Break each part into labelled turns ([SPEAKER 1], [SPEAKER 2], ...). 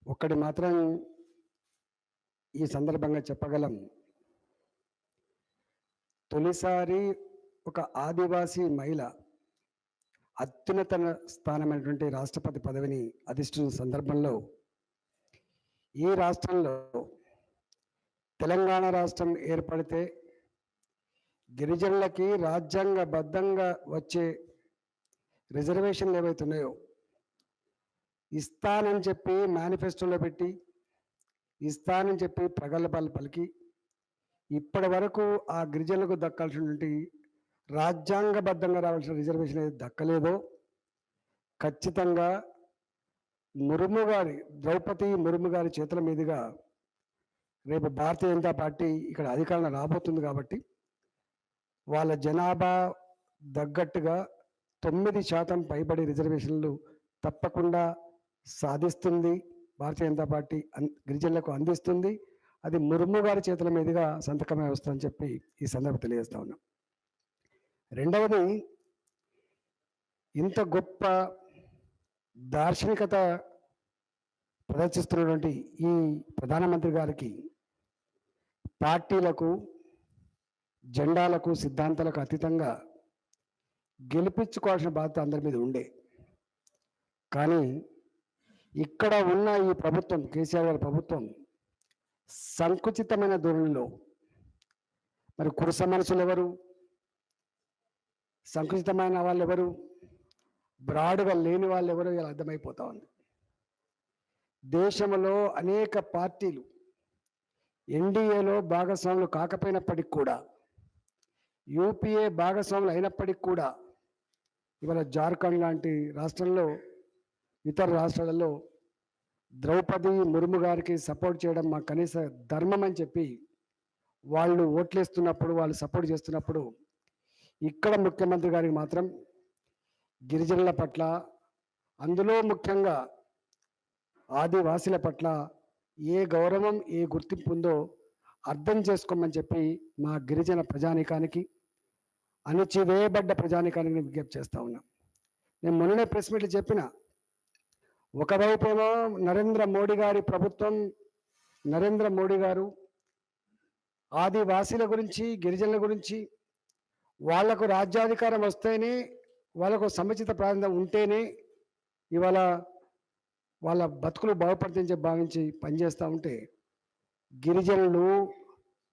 [SPEAKER 1] ఒక్కటి మాత్రం ఈ సందర్భంగా చెప్పగలం. తొలిసారి ఒక ఆదివాసీ మహిళ అత్యున్నత స్థానమైనటువంటి రాష్ట్రపతి పదవిని అధిష్ఠించిన సందర్భంలో ఈ రాష్ట్రంలో తెలంగాణ రాష్ట్రం ఏర్పడితే గిరిజనులకి రాజ్యాంగబద్ధంగా వచ్చే రిజర్వేషన్లు ఏవైతున్నాయో ఇస్తానని చెప్పి మేనిఫెస్టోలో పెట్టి ఇస్తానని చెప్పి ప్రగల్భాలు పలికి ఇప్పటి వరకు ఆ గిరిజనులకు దక్కాల్సినటువంటి రాజ్యాంగబద్ధంగా రావాల్సిన రిజర్వేషన్ ఏది దక్కలేదో ఖచ్చితంగా ముర్ము గారి ద్రౌపది ముర్ము గారి చేతుల మీదుగా రేపు భారతీయ జనతా పార్టీ ఇక్కడ అధికారంలో రాబోతుంది. కాబట్టి వాళ్ళ జనాభా తగ్గట్టుగా 9% పైబడి రిజర్వేషన్లు తప్పకుండా సాధిస్తుంది భారతీయ జనతా పార్టీ, గిరిజనులకు అందిస్తుంది. అది ముర్ము గారి చేతుల మీదుగా సంతకమే వస్తుందని చెప్పి ఈ సందర్భం తెలియజేస్తా ఉన్నాం. రెండవది, ఇంత గొప్ప దార్శనికత ప్రదర్శిస్తున్నటువంటి ఈ ప్రధానమంత్రి గారికి పార్టీలకు, జెండాలకు, సిద్ధాంతాలకు అతీతంగా గెలిపించుకోవాల్సిన బాధ్యత అందరి మీద ఉండే. కానీ ఇక్కడ ఉన్న ఈ ప్రభుత్వం, కేసీఆర్ గారి ప్రభుత్వం సంకుచితమైన ధోరణిలో, మరి కురుస మనుషులు ఎవరు, సంకుచితమైన వాళ్ళు ఎవరు, బ్రాడ్గా లేని వాళ్ళు ఎవరు ఇలా అర్థమైపోతా ఉంది. దేశంలో అనేక పార్టీలు ఎన్డీఏలో భాగస్వాములు కాకపోయినప్పటికీ కూడా, యూపీఏ భాగస్వాములు అయినప్పటికీ కూడా ఇవాళ జార్ఖండ్ లాంటి రాష్ట్రంలో, ఇతర రాష్ట్రాలలో ద్రౌపది ముర్ము గారికి సపోర్ట్ చేయడం మా కనీస ధర్మం అని చెప్పి వాళ్ళు ఓట్లేస్తున్నప్పుడు, వాళ్ళు సపోర్ట్ చేస్తున్నప్పుడు, ఇక్కడ ముఖ్యమంత్రి గారికి మాత్రం గిరిజనుల పట్ల, అందులో ముఖ్యంగా ఆదివాసీల పట్ల ఏ గౌరవం, ఏ గుర్తింపు ఉందో అర్థం చేసుకోమని చెప్పి మా గిరిజన ప్రజానీకానికి, అణచివేయబడ్డ ప్రజానీకానికి విజ్ఞప్తి చేస్తా ఉన్నాం. నేను మొన్ననే ప్రెస్ మీట్లు చెప్పిన, ఒకవైపేమో నరేంద్ర మోడీ గారి ప్రభుత్వం, నరేంద్ర మోడీ గారు ఆదివాసీల గురించి, గిరిజనుల గురించి, వాళ్లకు రాజ్యాధికారం వస్తేనే, వాళ్ళకు సముచిత ప్రాంతం ఉంటేనే ఇవాళ వాళ్ళ బతుకులు బాగుపడుతుందని భావించి పనిచేస్తూ ఉంటే, గిరిజనులు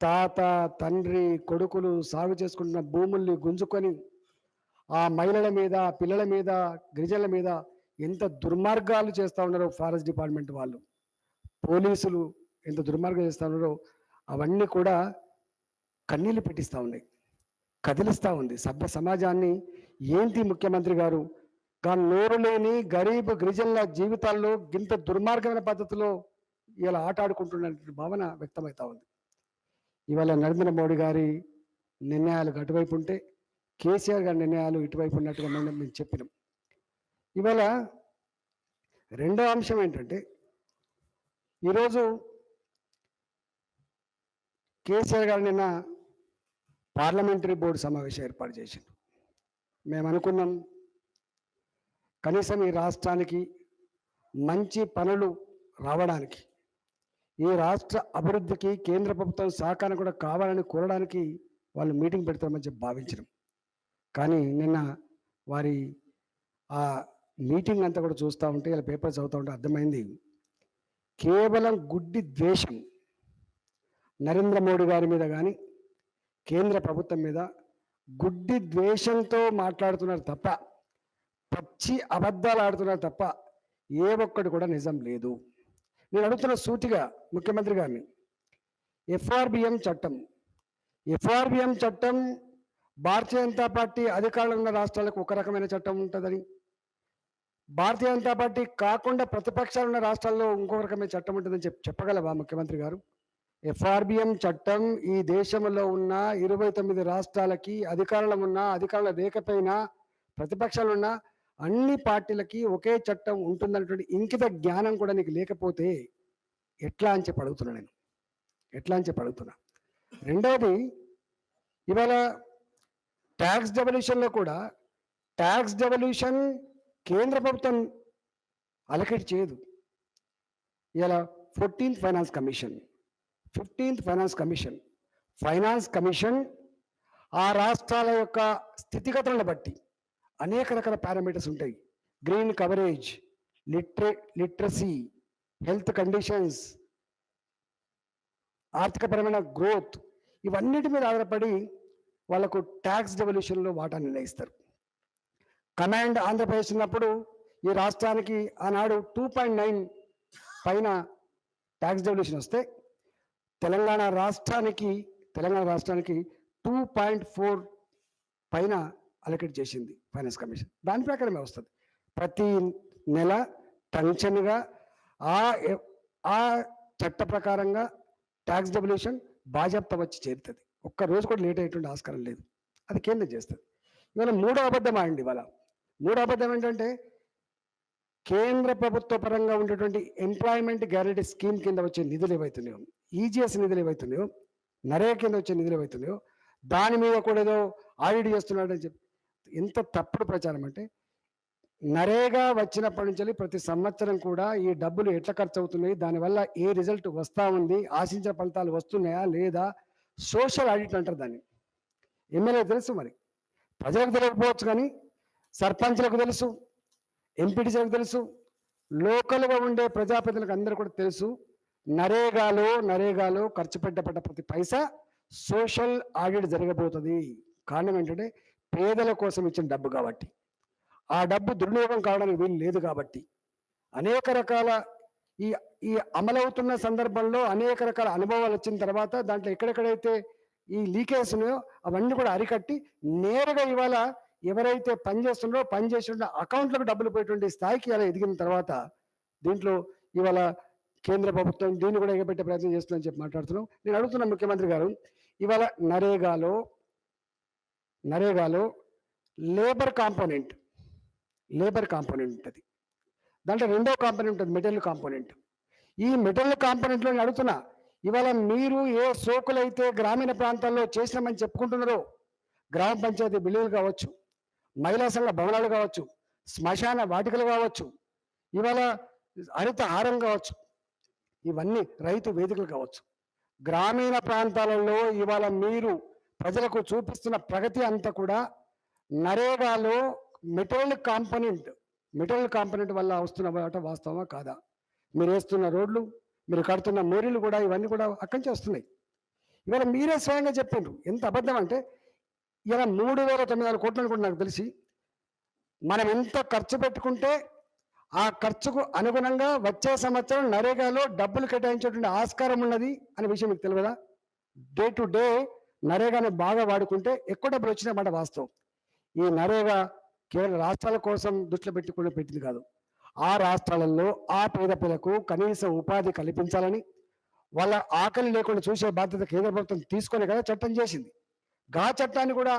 [SPEAKER 1] తాత, తండ్రి, కొడుకులు సాగు చేసుకుంటున్న భూముల్ని గుంజుకొని ఆ మహిళల మీద, పిల్లల మీద, గిరిజనుల మీద ఎంత దుర్మార్గాలు చేస్తూ ఉన్నారో ఫారెస్ట్ డిపార్ట్మెంట్ వాళ్ళు, పోలీసులు ఎంత దుర్మార్గం చేస్తూ ఉన్నారో అవన్నీ కూడా కన్నీళ్ళు పెట్టిస్తూ ఉన్నాయి, కదిలిస్తూ ఉంది సభ్య సమాజాన్ని. ఏంటి ముఖ్యమంత్రి గారు నోరు లేని గరీబ్ గిరిజనుల జీవితాల్లో ఇంత దుర్మార్గమైన పద్ధతిలో ఇలా ఆట ఆడుకుంటున్న భావన వ్యక్తమవుతా ఉంది. ఇవాళ నరేంద్ర మోడీ గారి నిర్ణయాలు అటువైపు ఉంటే, కేసీఆర్ గారి నిర్ణయాలు ఇటువైపు ఉన్నట్టుగా మేము చెప్పినాం. ఇవాళ రెండో అంశం ఏంటంటే, ఈరోజు కేసీఆర్ గారు నిన్న పార్లమెంటరీ బోర్డు సమావేశం ఏర్పాటు చేసిండు. మేము అనుకున్నాం, కనీసం ఈ రాష్ట్రానికి మంచి పనులు రావడానికి, ఈ రాష్ట్ర అభివృద్ధికి కేంద్ర ప్రభుత్వం సహకారం కూడా కావాలని కోరడానికి వాళ్ళు మీటింగ్ పెడతామని చెప్పి భావించడం. కానీ నిన్న వారి ఆ మీటింగ్ అంతా కూడా చూస్తూ ఉంటే, ఇలా పేపర్ చదువుతూ ఉంటే అర్థమైంది, కేవలం గుడ్డి ద్వేషం నరేంద్ర మోడీ గారి మీద కానీ కేంద్ర ప్రభుత్వం మీద గుడ్డి ద్వేషంతో మాట్లాడుతున్నారు తప్ప, పచ్చి అబద్ధాలు ఆడుతున్నారు తప్ప ఏ ఒక్కటి కూడా నిజం లేదు. నేను అడుగుతున్న సూటిగా ముఖ్యమంత్రి గారిని, ఎఫ్ఆర్బిఎం చట్టం భారతీయ జనతా పార్టీ అధికారంలో ఉన్న రాష్ట్రాలకు ఒక రకమైన చట్టం ఉంటుందని, భారతీయ జనతా పార్టీ కాకుండా ప్రతిపక్షాలు ఉన్న రాష్ట్రాల్లో ఇంకొక రకమైన చట్టం ఉంటుందని చెప్పగలవా ముఖ్యమంత్రి గారు? ఎఫ్ఆర్బిఎం చట్టం ఈ దేశంలో ఉన్న 29 రాష్ట్రాలకి, అధికారంలో ఉన్న, అధికారంలో లేకపోయినా, ప్రతిపక్షాలు ఉన్న అన్ని పార్టీలకి ఒకే చట్టం ఉంటుందన్నటువంటి ఇంకిత జ్ఞానం కూడా నీకు లేకపోతే ఎట్లా అని చెప్పి అడుగుతున్నా నేను, ఎట్లా అని చెప్పి అడుగుతున్నా. రెండవది, ఇవాళ ట్యాక్స్ డెవల్యూషన్లో కూడా ట్యాక్స్ డెవల్యూషన్ కేంద్ర ప్రభుత్వం అలకేట్ చేయదు. ఇలా 14th finance commission, 15th finance commission ఆ రాష్ట్రాల యొక్క స్థితిగతులను బట్టి అనేక రకాల పారామీటర్స్ ఉంటాయి. Green coverage, literacy, health conditions, ఆర్థికపరమైన గ్రోత్, ఇవన్నిటి మీద ఆధారపడి వాళ్ళకు ట్యాక్స్ డెవల్యూషన్లో వాటా నిర్ణయిస్తారు. కమాండ్ ఆంధ్రప్రదేశ్ ఉన్నప్పుడు ఈ రాష్ట్రానికి ఆనాడు 2.9 పైన ట్యాక్స్ డెవల్యూషన్ వస్తే తెలంగాణ రాష్ట్రానికి 2.4 పైన అలొకేట్ చేసింది ఫైనాన్స్ కమిషన్. దాని ప్రకారమే వస్తుంది. ప్రతి నెల టెన్షన్గా ఆ చట్ట ప్రకారంగా ట్యాక్స్ డెవల్యూషన్ బాజాప్తా వచ్చి చేరుతుంది. ఒక్క రోజు కూడా లేట్ అయ్యేటువంటి ఆస్కారం లేదు. అది కేంద్రం చేస్తుంది. ఇవాళ మూడో అబద్ధం ఆడండి. మూడో అబద్ధం ఏంటంటే కేంద్ర ప్రభుత్వ పరంగా ఉండేటువంటి ఎంప్లాయ్మెంట్ గ్యారంటీ స్కీమ్ కింద వచ్చే నిధులు ఏవైతున్నాయో, ఈజీఎస్ నిధులు ఏవైతున్నాయో, నరేగా కింద వచ్చే నిధులు ఏవైతున్నాయో దాని మీద కూడా ఏదో ఆడిట్ చేస్తున్నాడని చెప్పి ఎంత తప్పుడు ప్రచారం అంటే, నరేగా వచ్చినప్పటి నుంచి ప్రతి సంవత్సరం కూడా ఈ డబ్బులు ఎట్లా ఖర్చు అవుతున్నాయి, దానివల్ల ఏ రిజల్ట్ వస్తూ ఉంది, ఆశించిన ఫలితాలు వస్తున్నాయా లేదా, సోషల్ ఆడిట్ అంటారు దాన్ని. ఎమ్మెల్యే తెలుసు, మరి ప్రజలకు తెలియకపోవచ్చు కానీ సర్పంచ్లకు తెలుసు, ఎంపీటీసీలకు తెలుసు, లోకల్గా ఉండే ప్రజాప్రతినిధులకు అందరూ కూడా తెలుసు. నరేగాలో ఖర్చు పెట్టబడ్డ ప్రతి పైసా సోషల్ ఆడిట్ జరగబోతుంది. కారణం ఏంటంటే పేదల కోసం ఇచ్చిన డబ్బు కాబట్టి, ఆ డబ్బు దుర్వినియోగం కావడానికి వీలు లేదు కాబట్టి, అనేక రకాల ఈ అమలవుతున్న సందర్భంలో అనేక రకాల అనుభవాలు వచ్చిన తర్వాత దాంట్లో ఎక్కడెక్కడైతే ఈ లీకేజ్ ఉన్నాయో అవన్నీ కూడా అరికట్టి నేరుగా ఇవాళ ఎవరైతే పనిచేస్తున్న అకౌంట్లకు డబ్బులు పోయేటువంటి స్థాయికి అలా ఎదిగిన తర్వాత దీంట్లో ఇవాళ కేంద్ర ప్రభుత్వం దీన్ని కూడా ఎగబెట్టే ప్రయత్నం చేస్తుందని చెప్పి మాట్లాడుతున్నాం. నేను అడుగుతున్నా ముఖ్యమంత్రి గారు, ఇవాళ నరేగాలో లేబర్ కాంపోనెంట్ ఉంటుంది. దాంట్లో రెండో కాంపోనెంట్ ఉంటుంది, మెటీరియల్ కాంపోనెంట్. ఈ మెటీరియల్ కాంపోనెంట్లో నేను అడుగుతున్నా, ఇవాళ మీరు ఏ సోకులైతే గ్రామీణ ప్రాంతాల్లో చేసినామని చెప్పుకుంటున్నారో, గ్రామ పంచాయతీ బిల్లులు కావచ్చు, మహిళా సంఘ భవనాలు కావచ్చు, శ్మశాన వాటికలు కావచ్చు, ఇవాళ హరిత హారం కావచ్చు, ఇవన్నీ రైతు వేదికలు కావచ్చు, గ్రామీణ ప్రాంతాలలో ఇవాళ మీరు ప్రజలకు చూపిస్తున్న ప్రగతి అంతా కూడా నరేగాలో మెటీరియల్ కాంపోనెంట్ వల్ల వస్తున్న వాస్తవమా కాదా? మీరు వేస్తున్న రోడ్లు, మీరు కడుతున్న మోరీలు కూడా ఇవన్నీ కూడా అక్కడి నుంచి వస్తున్నాయి. ఇవాళ మీరే స్వయంగా చెప్పిండ్రు. ఎంత అబద్ధం అంటే ఇలా 3,900 కోట్లను కూడా నాకు తెలిసి మనం ఎంత ఖర్చు పెట్టుకుంటే ఆ ఖర్చుకు అనుగుణంగా వచ్చే సంవత్సరం నరేగాలో డబ్బులు కేటాయించేటువంటి ఆస్కారం ఉన్నది అనే విషయం మీకు తెలియదా? డే టు డే నరేగాని బాగా వాడుకుంటే ఎక్కువ డబ్బులు వచ్చిన మాట వాస్తవం. ఈ నరేగా కేవలం రాష్ట్రాల కోసం దృష్టిలో పెట్టుకుని పెట్టింది కాదు. ఆ రాష్ట్రాలలో ఆ పేద పిల్లకు కనీస ఉపాధి కల్పించాలని, వాళ్ళ ఆకలి లేకుండా చూసే బాధ్యత కేంద్ర ప్రభుత్వం తీసుకొని కదా చట్టం చేసింది. గా చట్టాన్ని కూడా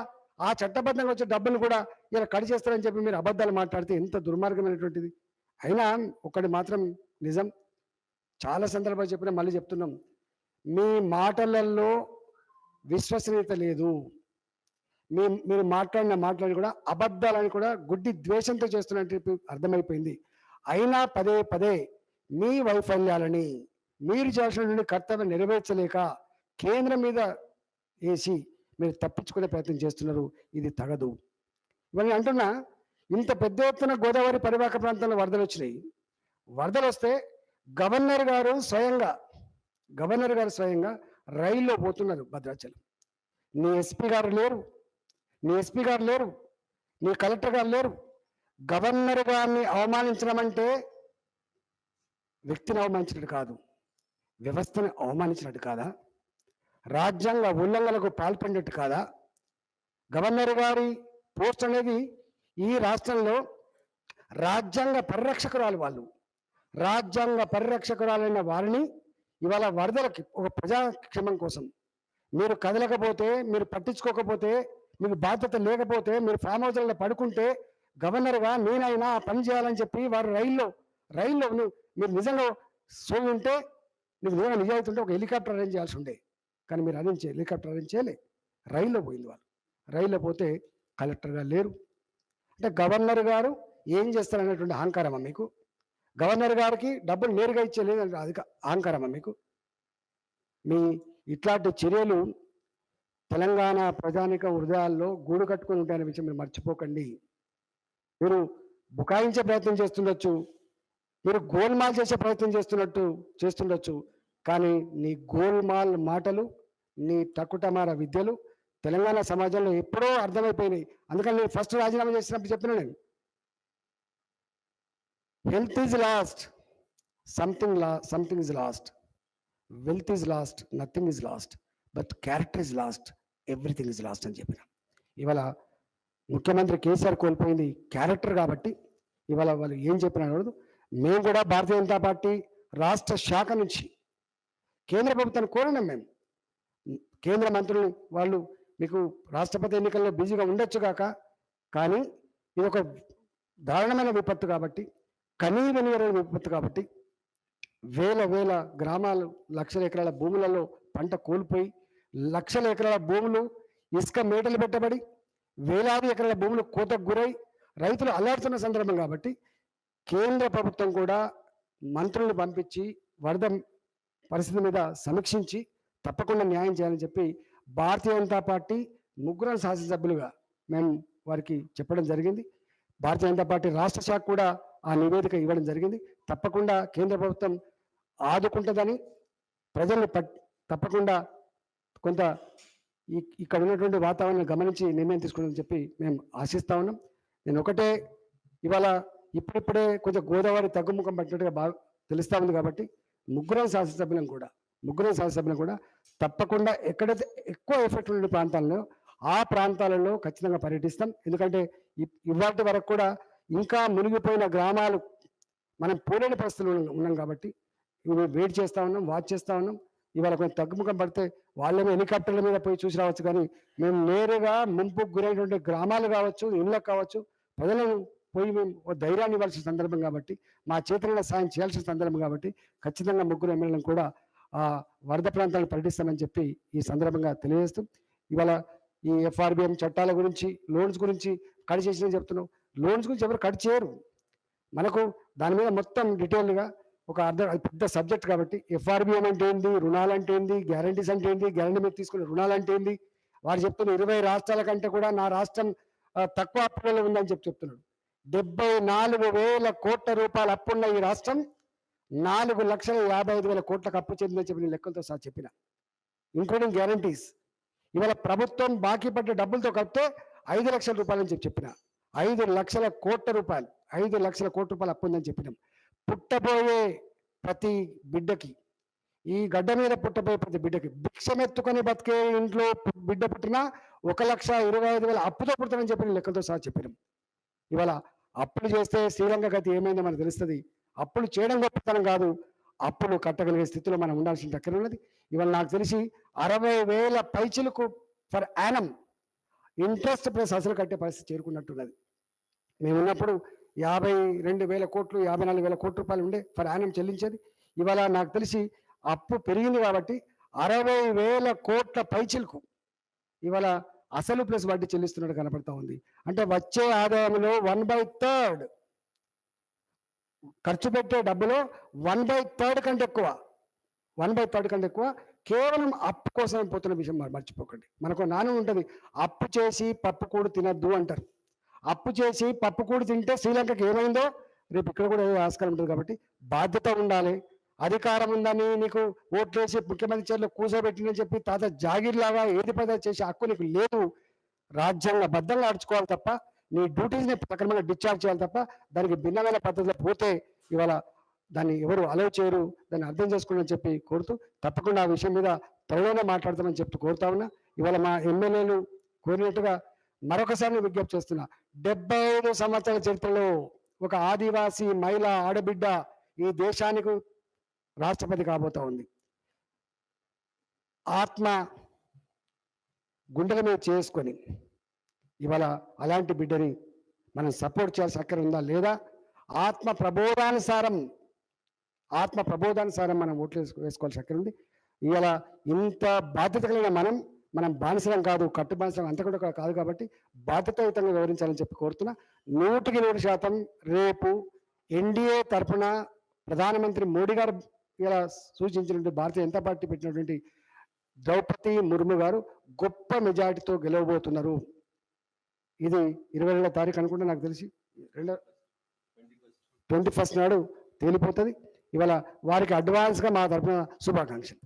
[SPEAKER 1] ఆ చట్టబద్ధంగా వచ్చే డబ్బులు కూడా ఇలా కట్ చేస్తారని చెప్పి మీరు అబద్ధాలు మాట్లాడితే ఎంత దుర్మార్గమైనటువంటిది. అయినా ఒకటి మాత్రం నిజం, చాలా సందర్భాలు చెప్పినా మళ్ళీ చెప్తున్నాం, మీ మాటలలో విశ్వసనీయత లేదు. మీరు మాట్లాడి కూడా అబద్ధాలని కూడా గుడ్డి ద్వేషంతో చేస్తున్నట్టు అర్థమైపోయింది. అయినా పదే మీ వైఫల్యాలని, మీరు చేసిన కర్తవ్యం నెరవేర్చలేక కేంద్రం మీద వేసి మీరు తప్పించుకునే ప్రయత్నం చేస్తున్నారు. ఇది తగదు. ఇవన్నీ అంటున్నా, ఇంత పెద్ద ఎత్తున గోదావరి పరివాహక ప్రాంతంలో వరదలు వచ్చినాయి. వరదలు వస్తే గవర్నర్ గారు స్వయంగా రైల్లో పోతున్నారు భద్రాచలం. నీ ఎస్పీ గారు లేరు, నీ కలెక్టర్ గారు లేరు. గవర్నర్ గారిని అవమానించడం అంటే వ్యక్తిని అవమానించినట్టు కాదు, వ్యవస్థని అవమానించినట్టు కాదా? రాజ్యాంగ ఉల్లంఘనలకు పాల్పడినట్టు కాదా? గవర్నర్ గారి పోస్ట్ అనేది ఈ రాష్ట్రంలో రాజ్యాంగ పరిరక్షకురాలైన వారిని ఇవాళ వరదలకి ఒక ప్రజాక్షేమం కోసం మీరు కదలకపోతే, మీరు పట్టించుకోకపోతే, మీకు బాధ్యత లేకపోతే, మీరు ఫామ్ హౌస్లలో పడుకుంటే గవర్నర్గా నేనైనా ఆ పని చేయాలని చెప్పి వారు రైల్లో మీరు నిజంగా సోయి ఉంటే, మీకు నిజంగా నిజాయితీ ఉంటే ఒక హెలికాప్టర్ అరేంజ్ చేయాల్సి ఉండే. కానీ మీరు హెలికాప్టర్ అరేంజ్ చేయలే, రైల్లో పోయింది వాళ్ళు. రైల్లో పోతే కలెక్టర్ గారు లేరు. అంటే గవర్నర్ గారు ఏం చేస్తారనేటువంటి అహంకారమా మీకు? గవర్నర్ గారికి డబ్బులు నేరుగా ఇచ్చేలేదు అది అహంకారమా మీకు? మీ ఇట్లాంటి చర్యలు తెలంగాణ ప్రజానిక హృదయాల్లో గూడు కట్టుకొని ఉంటాయనే విషయం మీరు మర్చిపోకండి. మీరు బుకాయించే ప్రయత్నం చేస్తుండొచ్చు, మీరు గోల్మాల్ చేసే ప్రయత్నం చేస్తుండొచ్చు, కానీ నీ గోల్మాల్ మాటలు, నీ టకుటమార విద్యలు తెలంగాణ సమాజంలో ఎప్పుడో అర్థమైపోయినాయి. అందుకని నేను ఫస్ట్ రాజీనామా చేసినప్పుడు చెప్పిన నేను, health is lost, something is lost, wealth is lost, nothing is lost, but character is lost, everything is lost అని చెప్పిన. ఇవాళ ముఖ్యమంత్రి కేసీఆర్ కోల్పోయింది క్యారెక్టర్ కాబట్టి ఇవాళ వాళ్ళు ఏం చెప్పినా అడగదు. మేము కూడా భారతీయ జనతా పార్టీ రాష్ట్ర శాఖ నుంచి కేంద్ర ప్రభుత్వాన్ని కోరినాం. మేము కేంద్ర మంత్రులు వాళ్ళు మీకు రాష్ట్రపతి ఎన్నికల్లో బిజీగా ఉండొచ్చు కాక, కానీ ఇది ఒక దారుణమైన విపత్తు కాబట్టి, కనీవినీయమైన విపత్తు కాబట్టి వేల గ్రామాలు, లక్షల ఎకరాల భూములలో పంట కోల్పోయి, లక్షల ఎకరాల భూములు ఇసుక మేటలు పెట్టబడి, వేలాది ఎకరాల భూములు కోతకు గురై రైతులు అల్లాడుతున్న సందర్భం కాబట్టి కేంద్ర ప్రభుత్వం కూడా మంత్రులను పంపించి వరద పరిస్థితి మీద సమీక్షించి తప్పకుండా న్యాయం చేయాలని చెప్పి భారతీయ జనతా పార్టీ ముగ్గురు శాసనసభ్యులుగా మేము వారికి చెప్పడం జరిగింది. భారతీయ జనతా పార్టీ రాష్ట్ర శాఖ కూడా ఆ నివేదిక ఇవ్వడం జరిగింది. తప్పకుండా కేంద్ర ప్రభుత్వం ఆదుకుంటుందని, ప్రజల్ని తప్పకుండా కొంత ఇక్కడ ఉన్నటువంటి వాతావరణం గమనించి నిర్ణయం తీసుకుంటుందని చెప్పి మేము ఆశిస్తా ఉన్నాం. నేను ఒకటే, ఇవాళ ఇప్పుడిప్పుడే కొంచెం గోదావరి తగ్గుముఖం పట్టినట్టుగా తెలుస్తూ ఉంది కాబట్టి ముగ్గురు శాసనసభ్యులను కూడా తప్పకుండా ఎక్కడైతే ఎక్కువ ఎఫెక్ట్ ఉన్న ప్రాంతాల్లో ఆ ప్రాంతాలలో ఖచ్చితంగా పర్యటిస్తాం. ఎందుకంటే ఇవాటి వరకు కూడా ఇంకా మునిగిపోయిన గ్రామాలు మనం పోలేని పరిస్థితులు ఉన్నాం కాబట్టి వెయిట్ చేస్తూ ఉన్నాం, వాచ్ చేస్తూ ఉన్నాం. ఇవాళ కొంచెం తగ్గుముఖం పడితే వాళ్ళేమో హెలికాప్టర్ల మీద పోయి చూసి రావచ్చు, కానీ మేము నేరుగా ముంపుకు గురైనటువంటి గ్రామాలు కావచ్చు, ఇళ్ళకు కావచ్చు, ప్రజలను పోయి మేము ధైర్యాన్ని ఇవ్వాల్సిన సందర్భం కాబట్టి, మా చేతుల సాయం చేయాల్సిన సందర్భం కాబట్టి ఖచ్చితంగా ముగ్గురు ఎమ్మెల్యేలను కూడా ఆ వరద ప్రాంతాలను పర్యటిస్తామని చెప్పి ఈ సందర్భంగా తెలియజేస్తూ, ఇవాళ ఈ FRBM చట్టాల గురించి, లోన్స్ గురించి కట్ చేసిన చెప్తున్నాం. లోన్స్ గురించి ఎవరు కట్ చేయరు. మనకు దాని మీద మొత్తం డీటెయిల్గా ఒక పెద్ద సబ్జెక్ట్ కాబట్టి FRBM అంటే ఏంది, రుణాలు అంటే ఏంది, గ్యారంటీస్ అంటే ఏంది, గ్యారంటీ మీద తీసుకునే రుణాలు అంటే ఏంది, వారు చెప్తున్న 20 రాష్ట్రాల కంటే కూడా నా రాష్ట్రం తక్కువ అప్పులలో ఉందని చెప్తున్నాడు. 74,000 కోట్ల రూపాయల అప్పున్న ఈ రాష్ట్రం 4,55,000 కోట్లకు అప్పు చెందిందని చెప్పి నేను లెక్కలతో సహా చెప్పిన, ఇంక్లూడింగ్ గ్యారంటీస్. ఇవాళ ప్రభుత్వం బాకీ పడ్డ డబ్బులతో కలిపితే 5 లక్షల రూపాయలు అని చెప్పిన. 5 లక్షల కోట్ల రూపాయలు, 5 లక్షల కోట్ల రూపాయలు అప్పు ఉందని చెప్పినాం. పుట్టబోయే ప్రతి బిడ్డకి, ఈ గడ్డ మీద పుట్టబోయే ప్రతి బిడ్డకి, భిక్షమెత్తుకొని బతికే ఇంట్లో బిడ్డ పుట్టినా 1,25,000 అప్పుతో పుడతానని చెప్పిన లెక్కలతో సహా చెప్పినాం. ఇవాళ అప్పులు చేస్తే శ్రీలంక గతి ఏమైందో మనకు తెలుస్తుంది. అప్పులు చేయడం గొప్పతనం కాదు, అప్పులు కట్టగలిగే స్థితిలో మనం ఉండాల్సిన దగ్గర ఉన్నది. ఇవాళ నాకు తెలిసి 60,000 పైచిలకు ఫర్ యానం ఇంట్రెస్ట్ ప్లస్ అసలు కట్టే పరిస్థితి చేరుకున్నట్టున్నది. మేము ఉన్నప్పుడు 52,000 కోట్లు, 54,000 కోట్ల రూపాయలు ఉండే ఫర్ యానం చెల్లించేది. ఇవాళ నాకు తెలిసి అప్పు పెరిగింది కాబట్టి 60,000 కోట్ల పైచిలకు ఇవాళ అసలు ప్లస్ వడ్డీ చెల్లిస్తున్నట్టు కనపడతా ఉంది. అంటే వచ్చే ఆదాయంలో 1/3 ఖర్చు పెట్టే డబ్బులో 1/3 కంటే ఎక్కువ కేవలం అప్పు కోసం పోతున్న విషయం మర్చిపోకండి. మనకు నాన్న ఉంటుంది, అప్పు చేసి పప్పు కూడు తినద్దు అంటారు. అప్పు చేసి పప్పు కూడు తింటే శ్రీలంకకి ఏమైందో రేపు ఇక్కడ కూడా ఆస్కారం ఉంటుంది. కాబట్టి బాధ్యత ఉండాలి. అధికారం ఉందని నీకు ఓట్లేసి ముఖ్యమంత్రి చర్యలు కూర్చోబెట్టినని చెప్పి తాత జాగీర్లాగా ఏది పదాలు చేసే హక్కు నీకు లేదు. రాజ్యాంగ బద్ధంగా నడుచుకోవాలి తప్ప, నీ డ్యూటీస్ని సక్రమంగా డిశ్చార్జ్ చేయాలి తప్ప దానికి భిన్నమైన పద్ధతిలో పోతే ఇవాళ దాన్ని ఎవరు అలౌ చేయరు. దాన్ని అర్థం చేసుకోండి చెప్పి కోరుతూ తప్పకుండా ఆ విషయం మీద త్వరలోనే మాట్లాడతామని చెప్తూ కోరుతా ఉన్నా. ఇవాళ మా ఎమ్మెల్యేలు కోరినట్టుగా మరొకసారి విజ్ఞప్తి చేస్తున్నా, 75 సంవత్సరాల చరిత్రలో ఒక ఆదివాసీ మహిళ ఆడబిడ్డ ఈ దేశానికి రాష్ట్రపతి కాబోతా ఉంది. ఆత్మ గుండెల మీద చేసుకొని ఇవాళ అలాంటి బిడ్డని మనం సపోర్ట్ చేయాల్సిన అక్కర ఉందా లేదా? ఆత్మ ప్రబోధానుసారం మనం ఓట్లు వేసుకోవాల్సిన అక్కర ఉంది. ఇవాళ ఇంత బాధ్యత కలిగిన మనం బానిసలం కాదు, కట్టు బానిసలం అంత కూడా కాదు. కాబట్టి బాధ్యతాయుతంగా వివరించాలని చెప్పి కోరుతున్నా. 100% రేపు ఎన్డీఏ తరఫున ప్రధానమంత్రి మోడీ గారు ఇలా సూచించినటువంటి భారతీయ జనతా పార్టీ పెట్టినటువంటి ద్రౌపది ముర్ము గారు గొప్ప మెజారిటీతో గెలవబోతున్నారు. ఇది 22వ తారీఖు అనుకుంటే నాకు తెలిసి 21st నాడు తేలిపోతుంది. ఇవాళ వారికి అడ్వాన్స్గా మా తరఫున శుభాకాంక్షలు.